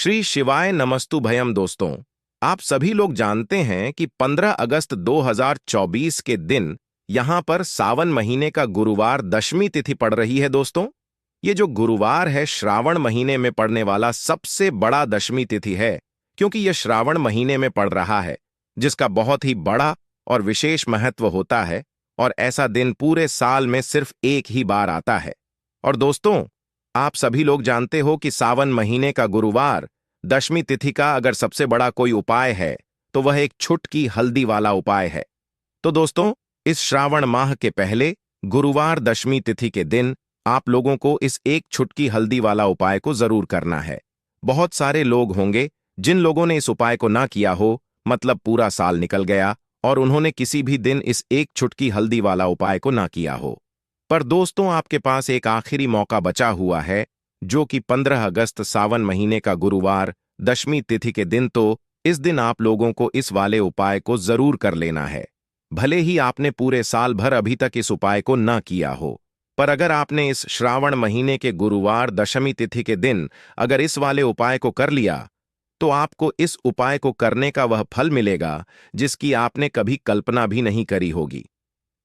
श्री शिवाय नमस्तुभयम दोस्तों। आप सभी लोग जानते हैं कि 15 अगस्त 2024 के दिन यहां पर सावन महीने का गुरुवार दशमी तिथि पड़ रही है। दोस्तों, ये जो गुरुवार है श्रावण महीने में पड़ने वाला सबसे बड़ा दशमी तिथि है, क्योंकि यह श्रावण महीने में पड़ रहा है, जिसका बहुत ही बड़ा और विशेष महत्व होता है। और ऐसा दिन पूरे साल में सिर्फ एक ही बार आता है। और दोस्तों, आप सभी लोग जानते हो कि सावन महीने का गुरुवार दशमी तिथि का अगर सबसे बड़ा कोई उपाय है तो वह एक छुटकी हल्दी वाला उपाय है। तो दोस्तों, इस श्रावण माह के पहले गुरुवार दशमी तिथि के दिन आप लोगों को इस एक छुटकी हल्दी वाला उपाय को जरूर करना है। बहुत सारे लोग होंगे जिन लोगों ने इस उपाय को ना किया हो, मतलब पूरा साल निकल गया और उन्होंने किसी भी दिन इस एक छुटकी हल्दी वाला उपाय को ना किया हो। पर दोस्तों, आपके पास एक आखिरी मौका बचा हुआ है, जो कि 15 अगस्त सावन महीने का गुरुवार दशमी तिथि के दिन। तो इस दिन आप लोगों को इस वाले उपाय को जरूर कर लेना है। भले ही आपने पूरे साल भर अभी तक इस उपाय को ना किया हो, पर अगर आपने इस श्रावण महीने के गुरुवार दशमी तिथि के दिन अगर इस वाले उपाय को कर लिया, तो आपको इस उपाय को करने का वह फल मिलेगा जिसकी आपने कभी कल्पना भी नहीं करी होगी।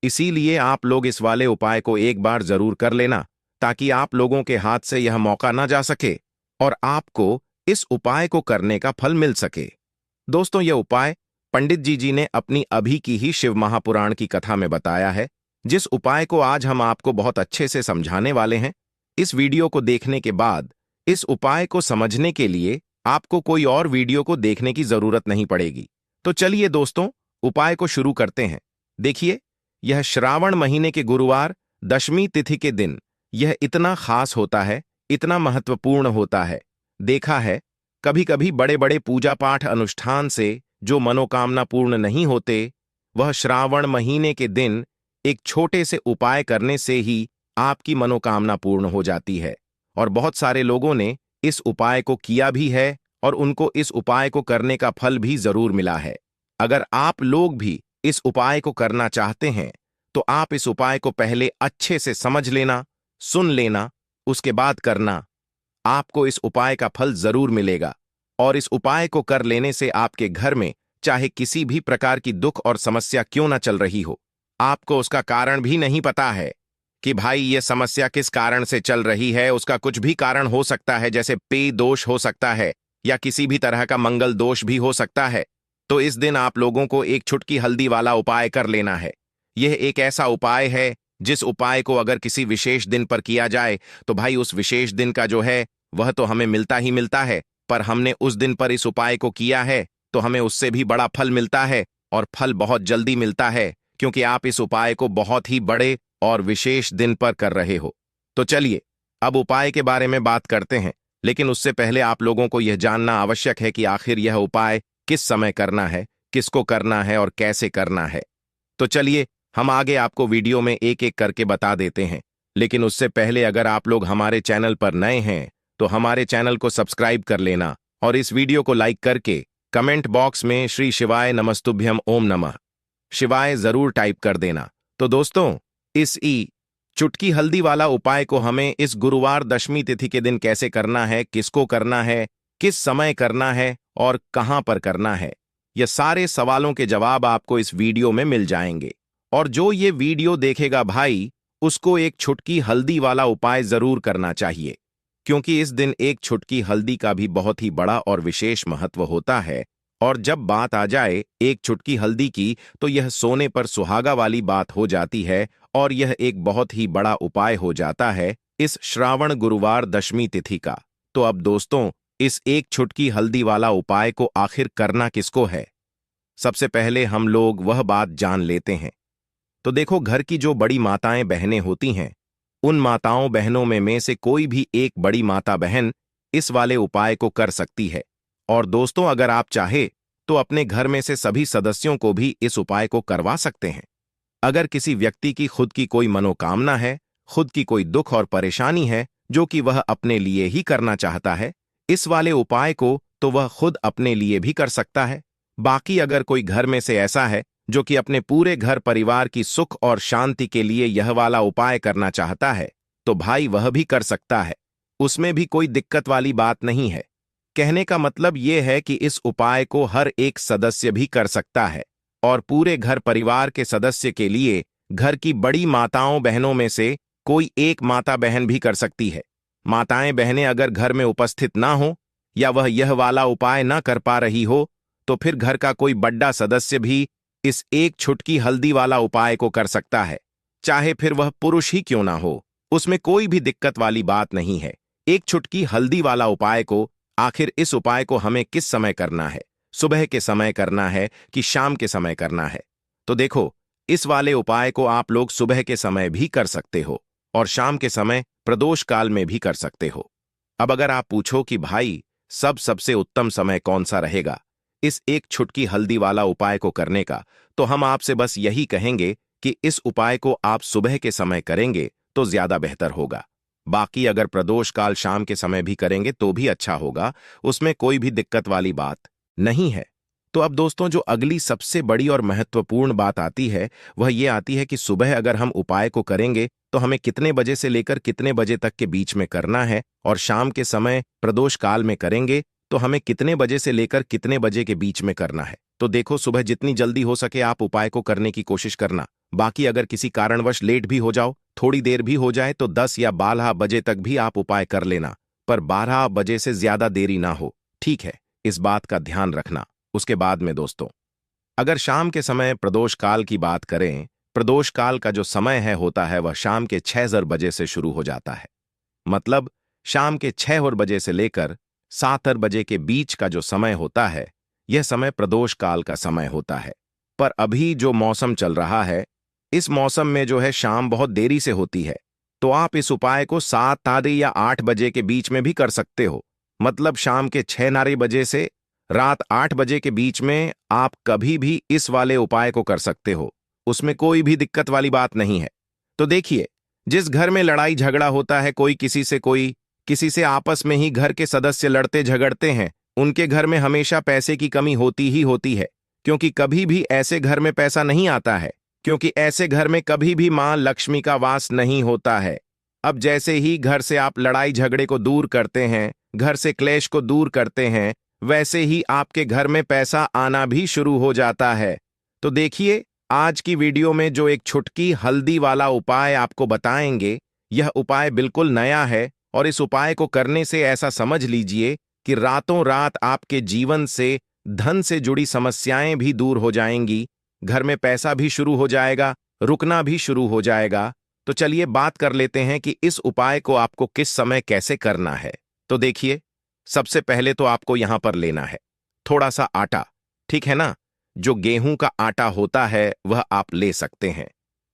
इसीलिए आप लोग इस वाले उपाय को एक बार जरूर कर लेना, ताकि आप लोगों के हाथ से यह मौका ना जा सके और आपको इस उपाय को करने का फल मिल सके। दोस्तों, यह उपाय पंडित जी ने अपनी अभी की ही शिव महापुराण की कथा में बताया है, जिस उपाय को आज हम आपको बहुत अच्छे से समझाने वाले हैं। इस वीडियो को देखने के बाद इस उपाय को समझने के लिए आपको कोई और वीडियो को देखने की जरूरत नहीं पड़ेगी। तो चलिए दोस्तों, उपाय को शुरू करते हैं। देखिए, यह श्रावण महीने के गुरुवार दशमी तिथि के दिन यह इतना खास होता है, इतना महत्वपूर्ण होता है। देखा है, कभी कभी बड़े बड़े पूजा पाठ अनुष्ठान से जो मनोकामना पूर्ण नहीं होते, वह श्रावण महीने के दिन एक छोटे से उपाय करने से ही आपकी मनोकामना पूर्ण हो जाती है। और बहुत सारे लोगों ने इस उपाय को किया भी है और उनको इस उपाय को करने का फल भी जरूर मिला है। अगर आप लोग भी इस उपाय को करना चाहते हैं, तो आप इस उपाय को पहले अच्छे से समझ लेना, सुन लेना, उसके बाद करना। आपको इस उपाय का फल जरूर मिलेगा। और इस उपाय को कर लेने से आपके घर में चाहे किसी भी प्रकार की दुख और समस्या क्यों ना चल रही हो, आपको उसका कारण भी नहीं पता है कि भाई ये समस्या किस कारण से चल रही है। उसका कुछ भी कारण हो सकता है, जैसे पेय दोष हो सकता है या किसी भी तरह का मंगल दोष भी हो सकता है। तो इस दिन आप लोगों को एक छुटकी हल्दी वाला उपाय कर लेना है। यह एक ऐसा उपाय है जिस उपाय को अगर किसी विशेष दिन पर किया जाए तो भाई उस विशेष दिन का जो है वह तो हमें मिलता ही मिलता है, पर हमने उस दिन पर इस उपाय को किया है तो हमें उससे भी बड़ा फल मिलता है, और फल बहुत जल्दी मिलता है, क्योंकि आप इस उपाय को बहुत ही बड़े और विशेष दिन पर कर रहे हो। तो चलिए अब उपाय के बारे में बात करते हैं, लेकिन उससे पहले आप लोगों को यह जानना आवश्यक है कि आखिर यह उपाय किस समय करना है, किसको करना है और कैसे करना है। तो चलिए हम आगे आपको वीडियो में एक एक करके बता देते हैं। लेकिन उससे पहले अगर आप लोग हमारे चैनल पर नए हैं तो हमारे चैनल को सब्सक्राइब कर लेना और इस वीडियो को लाइक करके कमेंट बॉक्स में श्री शिवाय नमस्तुभ्यम ओम नमः शिवाय जरूर टाइप कर देना। तो दोस्तों, इस चुटकी हल्दी वाला उपाय को हमें इस गुरुवार दशमी तिथि के दिन कैसे करना है, किसको करना है, किस समय करना है और कहां पर करना है, ये सारे सवालों के जवाब आपको इस वीडियो में मिल जाएंगे। और जो ये वीडियो देखेगा भाई, उसको एक छुटकी हल्दी वाला उपाय जरूर करना चाहिए, क्योंकि इस दिन एक छुटकी हल्दी का भी बहुत ही बड़ा और विशेष महत्व होता है। और जब बात आ जाए एक छुटकी हल्दी की, तो यह सोने पर सुहागा वाली बात हो जाती है और यह एक बहुत ही बड़ा उपाय हो जाता है इस श्रावण गुरुवार दशमी तिथि का। तो अब दोस्तों, इस एक छुटकी हल्दी वाला उपाय को आखिर करना किसको है, सबसे पहले हम लोग वह बात जान लेते हैं। तो देखो, घर की जो बड़ी माताएं बहनें होती हैं, उन माताओं बहनों में से कोई भी एक बड़ी माता बहन इस वाले उपाय को कर सकती है। और दोस्तों, अगर आप चाहे तो अपने घर में से सभी सदस्यों को भी इस उपाय को करवा सकते हैं। अगर किसी व्यक्ति की खुद की कोई मनोकामना है, खुद की कोई दुख और परेशानी है जो कि वह अपने लिए ही करना चाहता है इस वाले उपाय को, तो वह खुद अपने लिए भी कर सकता है। बाकी अगर कोई घर में से ऐसा है जो कि अपने पूरे घर परिवार की सुख और शांति के लिए यह वाला उपाय करना चाहता है, तो भाई वह भी कर सकता है। उसमें भी कोई दिक्कत वाली बात नहीं है। कहने का मतलब ये है कि इस उपाय को हर एक सदस्य भी कर सकता है और पूरे घर परिवार के सदस्य के लिए घर की बड़ी माताओं बहनों में से कोई एक माता बहन भी कर सकती है। माताएं बहनें अगर घर में उपस्थित ना हो या वह यह वाला उपाय ना कर पा रही हो तो फिर घर का कोई बड़ा सदस्य भी इस एक छुटकी हल्दी वाला उपाय को कर सकता है, चाहे फिर वह पुरुष ही क्यों ना हो। उसमें कोई भी दिक्कत वाली बात नहीं है। एक छुटकी हल्दी वाला उपाय को आखिर इस उपाय को हमें किस समय करना है, सुबह के समय करना है कि शाम के समय करना है? तो देखो, इस वाले उपाय को आप लोग सुबह के समय भी कर सकते हो और शाम के समय प्रदोष काल में भी कर सकते हो। अब अगर आप पूछो कि भाई सबसे उत्तम समय कौन सा रहेगा इस एक छुटकी हल्दी वाला उपाय को करने का, तो हम आपसे बस यही कहेंगे कि इस उपाय को आप सुबह के समय करेंगे तो ज्यादा बेहतर होगा। बाकी अगर प्रदोष काल शाम के समय भी करेंगे तो भी अच्छा होगा, उसमें कोई भी दिक्कत वाली बात नहीं है। तो अब दोस्तों, जो अगली सबसे बड़ी और महत्वपूर्ण बात आती है वह ये आती है कि सुबह अगर हम उपाय को करेंगे तो हमें कितने बजे से लेकर कितने बजे तक के बीच में करना है, और शाम के समय प्रदोष काल में करेंगे तो हमें कितने बजे से लेकर कितने बजे के बीच में करना है। तो देखो, सुबह जितनी जल्दी हो सके आप उपाय को करने की कोशिश करना। बाकी अगर किसी कारणवश लेट भी हो जाओ, थोड़ी देर भी हो जाए, तो 10 या 12 बजे तक भी आप उपाय कर लेना, पर 12 बजे से ज्यादा देरी ना हो, ठीक है? इस बात का ध्यान रखना। उसके बाद में दोस्तों, अगर शाम के समय प्रदोष काल की बात करें, प्रदोष काल का जो समय है होता है वह शाम के 6 बजे से शुरू हो जाता है। मतलब शाम के 6 बजे से लेकर 7 बजे के बीच का जो समय होता है, यह समय प्रदोष काल का समय होता है। पर अभी जो मौसम चल रहा है, इस मौसम में जो है शाम बहुत देरी से होती है, तो आप इस उपाय को 7 या 8 बजे के बीच में भी कर सकते हो। मतलब शाम के 6 बजे से रात 8 बजे के बीच में आप कभी भी इस वाले उपाय को कर सकते हो, उसमें कोई भी दिक्कत वाली बात नहीं है। तो देखिए, जिस घर में लड़ाई झगड़ा होता है, कोई किसी से आपस में ही घर के सदस्य लड़ते झगड़ते हैं, उनके घर में हमेशा पैसे की कमी होती ही होती है, क्योंकि कभी भी ऐसे घर में पैसा नहीं आता है, क्योंकि ऐसे घर में कभी भी मां लक्ष्मी का वास नहीं होता है। अब जैसे ही घर से आप लड़ाई झगड़े को दूर करते हैं, घर से क्लेश को दूर करते हैं, वैसे ही आपके घर में पैसा आना भी शुरू हो जाता है। तो देखिए, आज की वीडियो में जो एक छुटकी हल्दी वाला उपाय आपको बताएंगे, यह उपाय बिल्कुल नया है और इस उपाय को करने से ऐसा समझ लीजिए कि रातों रात आपके जीवन से धन से जुड़ी समस्याएं भी दूर हो जाएंगी, घर में पैसा भी शुरू हो जाएगा, रुकना भी शुरू हो जाएगा। तो चलिए बात कर लेते हैं कि इस उपाय को आपको किस समय कैसे करना है। तो देखिए, सबसे पहले तो आपको यहां पर लेना है थोड़ा सा आटा, ठीक है ना? जो गेहूं का आटा होता है वह आप ले सकते हैं।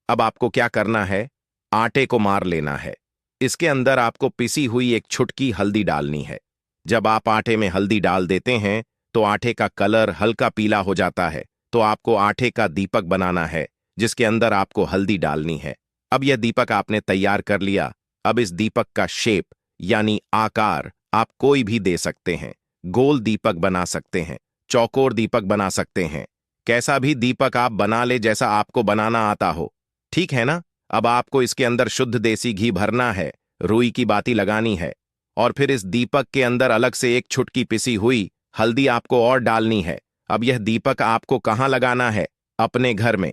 अब आपको क्या करना है, आटे को मार लेना है। इसके अंदर आपको पिसी हुई एक छुटकी हल्दी डालनी है। जब आप आटे में हल्दी डाल देते हैं तो आटे का कलर हल्का पीला हो जाता है, तो आपको आटे का दीपक बनाना है जिसके अंदर आपको हल्दी डालनी है। अब यह दीपक आपने तैयार कर लिया। अब इस दीपक का शेप यानी आकार आप कोई भी दे सकते हैं। गोल दीपक बना सकते हैं, चौकोर दीपक बना सकते हैं, कैसा भी दीपक आप बना ले जैसा आपको बनाना आता हो, ठीक है ना? अब आपको इसके अंदर शुद्ध देसी घी भरना है, रुई की बाती लगानी है और फिर इस दीपक के अंदर अलग से एक छुटकी पिसी हुई हल्दी आपको और डालनी है। अब यह दीपक आपको कहाँ लगाना है? अपने घर में।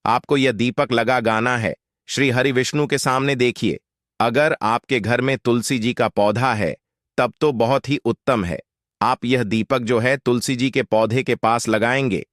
आपको यह दीपक लगा गाना है श्री हरि विष्णु के सामने। देखिए, अगर आपके घर में तुलसी जी का पौधा है तब तो बहुत ही उत्तम है। आप यह दीपक जो है तुलसी जी के पौधे के पास लगाएंगे।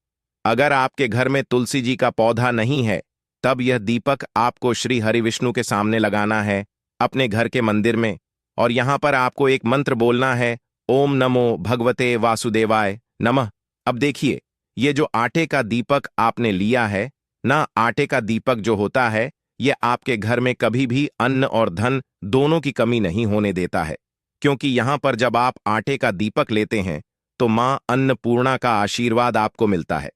अगर आपके घर में तुलसी जी का पौधा नहीं है तब यह दीपक आपको श्री हरि विष्णु के सामने लगाना है अपने घर के मंदिर में, और यहां पर आपको एक मंत्र बोलना है, ओम नमो भगवते वासुदेवाय नमः। अब देखिए, ये जो आटे का दीपक आपने लिया है ना, आटे का दीपक जो होता है ये आपके घर में कभी भी अन्न और धन दोनों की कमी नहीं होने देता है, क्योंकि यहां पर जब आप आटे का दीपक लेते हैं तो मां अन्नपूर्णा का आशीर्वाद आपको मिलता है,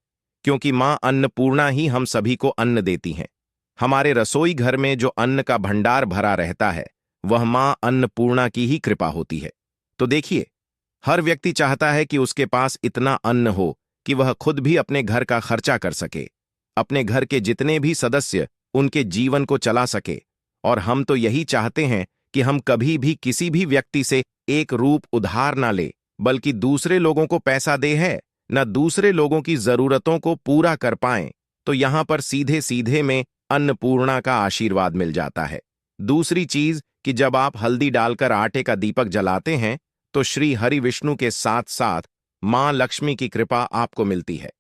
क्योंकि मां अन्नपूर्णा ही हम सभी को अन्न देती हैं। हमारे रसोई घर में जो अन्न का भंडार भरा रहता है वह मां अन्नपूर्णा की ही कृपा होती है। तो देखिए, हर व्यक्ति चाहता है कि उसके पास इतना अन्न हो कि वह खुद भी अपने घर का खर्चा कर सके, अपने घर के जितने भी सदस्य उनके जीवन को चला सके, और हम तो यही चाहते हैं कि हम कभी भी किसी भी व्यक्ति से एक रूप उधार ना ले, बल्कि दूसरे लोगों को पैसा दे है, न दूसरे लोगों की जरूरतों को पूरा कर पाएं, तो यहां पर सीधे सीधे में अन्नपूर्णा का आशीर्वाद मिल जाता है। दूसरी चीज कि जब आप हल्दी डालकर आटे का दीपक जलाते हैं तो श्री हरि विष्णु के साथ साथ मां लक्ष्मी की कृपा आपको मिलती है।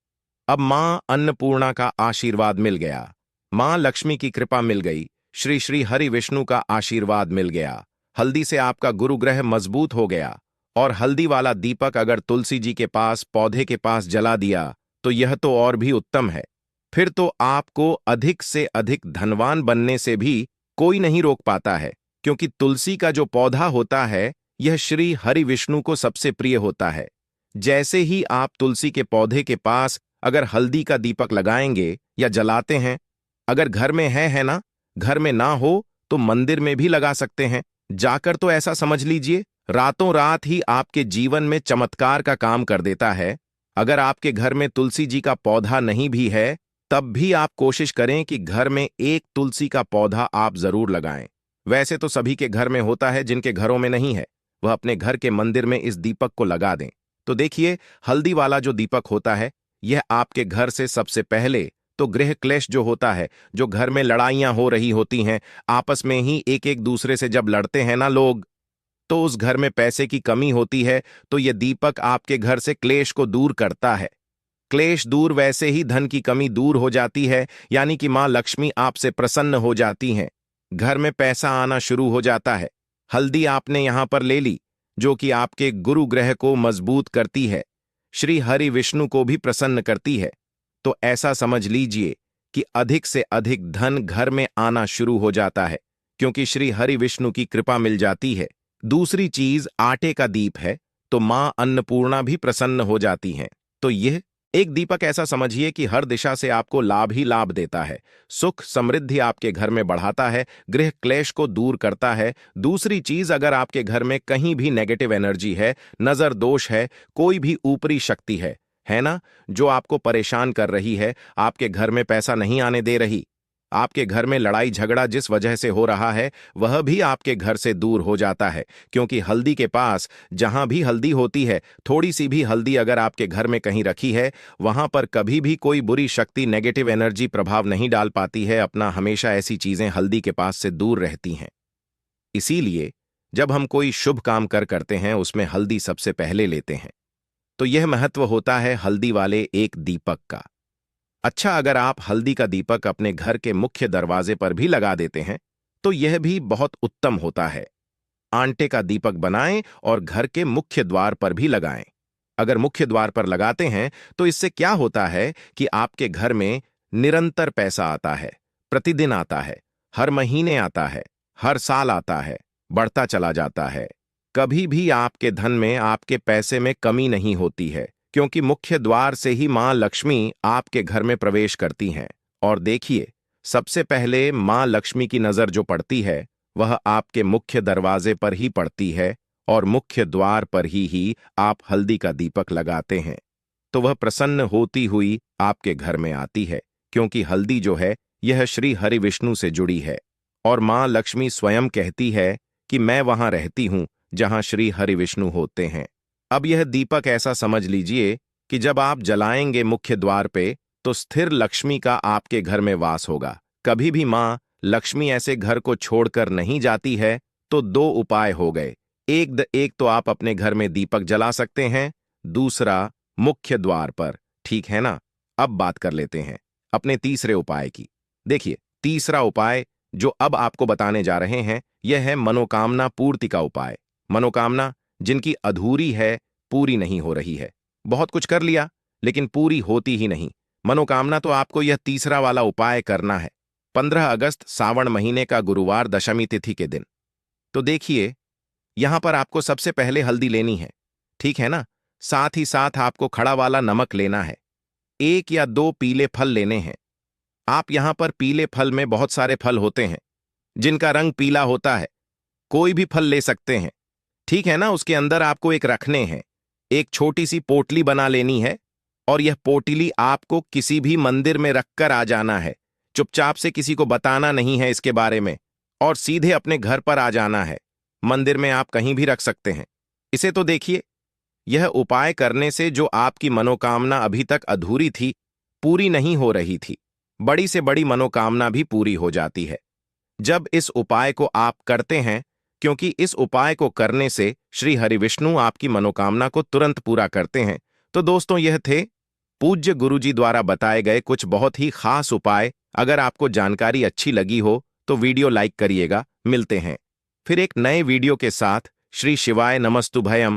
अब मां अन्नपूर्णा का आशीर्वाद मिल गया, मां लक्ष्मी की कृपा मिल गई, श्री श्री हरि विष्णु का आशीर्वाद मिल गया, हल्दी से आपका गुरु ग्रह मजबूत हो गया। और हल्दी वाला दीपक अगर तुलसी जी के पास पौधे के पास जला दिया तो यह तो और भी उत्तम है। फिर तो आपको अधिक से अधिक धनवान बनने से भी कोई नहीं रोक पाता है, क्योंकि तुलसी का जो पौधा होता है यह श्री हरि विष्णु को सबसे प्रिय होता है। जैसे ही आप तुलसी के पौधे के पास अगर हल्दी का दीपक लगाएंगे या जलाते हैं, अगर घर में है ना, घर में ना हो तो मंदिर में भी लगा सकते हैं जाकर, तो ऐसा समझ लीजिए रातों रात ही आपके जीवन में चमत्कार का काम कर देता है। अगर आपके घर में तुलसी जी का पौधा नहीं भी है तब भी आप कोशिश करें कि घर में एक तुलसी का पौधा आप जरूर लगाएं। वैसे तो सभी के घर में होता है, जिनके घरों में नहीं है वह अपने घर के मंदिर में इस दीपक को लगा दें। तो देखिए, हल्दी वाला जो दीपक होता है यह आपके घर से सबसे पहले तो गृह क्लेश जो होता है, जो घर में लड़ाइयां हो रही होती हैं, आपस में ही एक एक दूसरे से जब लड़ते हैं ना लोग, तो उस घर में पैसे की कमी होती है, तो यह दीपक आपके घर से क्लेश को दूर करता है। क्लेश दूर, वैसे ही धन की कमी दूर हो जाती है, यानी कि मां लक्ष्मी आपसे प्रसन्न हो जाती हैं, घर में पैसा आना शुरू हो जाता है। हल्दी आपने यहां पर ले ली जो कि आपके गुरु ग्रह को मजबूत करती है, श्री हरि विष्णु को भी प्रसन्न करती है। तो ऐसा समझ लीजिए कि अधिक से अधिक धन घर में आना शुरू हो जाता है, क्योंकि श्री हरि विष्णु की कृपा मिल जाती है। दूसरी चीज आटे का दीप है, तो मां अन्नपूर्णा भी प्रसन्न हो जाती हैं। तो यह एक दीपक ऐसा समझिए कि हर दिशा से आपको लाभ ही लाभ देता है, सुख समृद्धि आपके घर में बढ़ाता है, गृह क्लेश को दूर करता है। दूसरी चीज, अगर आपके घर में कहीं भी नेगेटिव एनर्जी है, नजर दोष है, कोई भी ऊपरी शक्ति है ना, जो आपको परेशान कर रही है, आपके घर में पैसा नहीं आने दे रही, आपके घर में लड़ाई झगड़ा जिस वजह से हो रहा है वह भी आपके घर से दूर हो जाता है। क्योंकि हल्दी के पास जहां भी हल्दी होती है, थोड़ी सी भी हल्दी अगर आपके घर में कहीं रखी है, वहां पर कभी भी कोई बुरी शक्ति नेगेटिव एनर्जी प्रभाव नहीं डाल पाती है अपना। हमेशा ऐसी चीजें हल्दी के पास से दूर रहती हैं। इसीलिए जब हम कोई शुभ काम करते हैं उसमें हल्दी सबसे पहले लेते हैं। तो यह महत्व होता है हल्दी वाले एक दीपक का। अच्छा, अगर आप हल्दी का दीपक अपने घर के मुख्य दरवाजे पर भी लगा देते हैं तो यह भी बहुत उत्तम होता है। आटे का दीपक बनाएं और घर के मुख्य द्वार पर भी लगाएं। अगर मुख्य द्वार पर लगाते हैं तो इससे क्या होता है कि आपके घर में निरंतर पैसा आता है, प्रतिदिन आता है, हर महीने आता है, हर साल आता है, बढ़ता चला जाता है। कभी भी आपके धन में, आपके पैसे में कमी नहीं होती है, क्योंकि मुख्य द्वार से ही मां लक्ष्मी आपके घर में प्रवेश करती हैं। और देखिए, सबसे पहले मां लक्ष्मी की नजर जो पड़ती है वह आपके मुख्य दरवाजे पर ही पड़ती है, और मुख्य द्वार पर ही आप हल्दी का दीपक लगाते हैं तो वह प्रसन्न होती हुई आपके घर में आती है, क्योंकि हल्दी जो है यह श्री हरि विष्णु से जुड़ी है। और मां लक्ष्मी स्वयं कहती है कि मैं वहां रहती हूं जहां श्री हरि विष्णु होते हैं। अब यह दीपक ऐसा समझ लीजिए कि जब आप जलाएंगे मुख्य द्वार पे तो स्थिर लक्ष्मी का आपके घर में वास होगा। कभी भी मां लक्ष्मी ऐसे घर को छोड़कर नहीं जाती है। तो दो उपाय हो गए, एक तो आप अपने घर में दीपक जला सकते हैं, दूसरा मुख्य द्वार पर, ठीक है ना। अब बात कर लेते हैं अपने तीसरे उपाय की। देखिए, तीसरा उपाय जो अब आपको बताने जा रहे हैं यह है मनोकामना पूर्ति का उपाय। मनोकामना जिनकी अधूरी है, पूरी नहीं हो रही है, बहुत कुछ कर लिया लेकिन पूरी होती ही नहीं, मनोकामना, तो आपको यह तीसरा वाला उपाय करना है 15 अगस्त सावन महीने का गुरुवार दशमी तिथि के दिन। तो देखिए, यहां पर आपको सबसे पहले हल्दी लेनी है, ठीक है ना। साथ ही साथ आपको खड़ा वाला नमक लेना है, 1 या 2 पीले फल लेने हैं। आप यहां पर पीले फल में बहुत सारे फल होते हैं जिनका रंग पीला होता है, कोई भी फल ले सकते हैं, ठीक है ना। उसके अंदर आपको एक रखने हैं, एक छोटी सी पोटली बना लेनी है, और यह पोटली आपको किसी भी मंदिर में रखकर आ जाना है। चुपचाप से किसी को बताना नहीं है इसके बारे में, और सीधे अपने घर पर आ जाना है। मंदिर में आप कहीं भी रख सकते हैं इसे। तो देखिए, यह उपाय करने से जो आपकी मनोकामना अभी तक अधूरी थी, पूरी नहीं हो रही थी, बड़ी से बड़ी मनोकामना भी पूरी हो जाती है जब इस उपाय को आप करते हैं, क्योंकि इस उपाय को करने से श्री हरिविष्णु आपकी मनोकामना को तुरंत पूरा करते हैं। तो दोस्तों, यह थे पूज्य गुरुजी द्वारा बताए गए कुछ बहुत ही खास उपाय। अगर आपको जानकारी अच्छी लगी हो तो वीडियो लाइक करिएगा। मिलते हैं फिर एक नए वीडियो के साथ। श्री शिवाय नमस्तुभयम।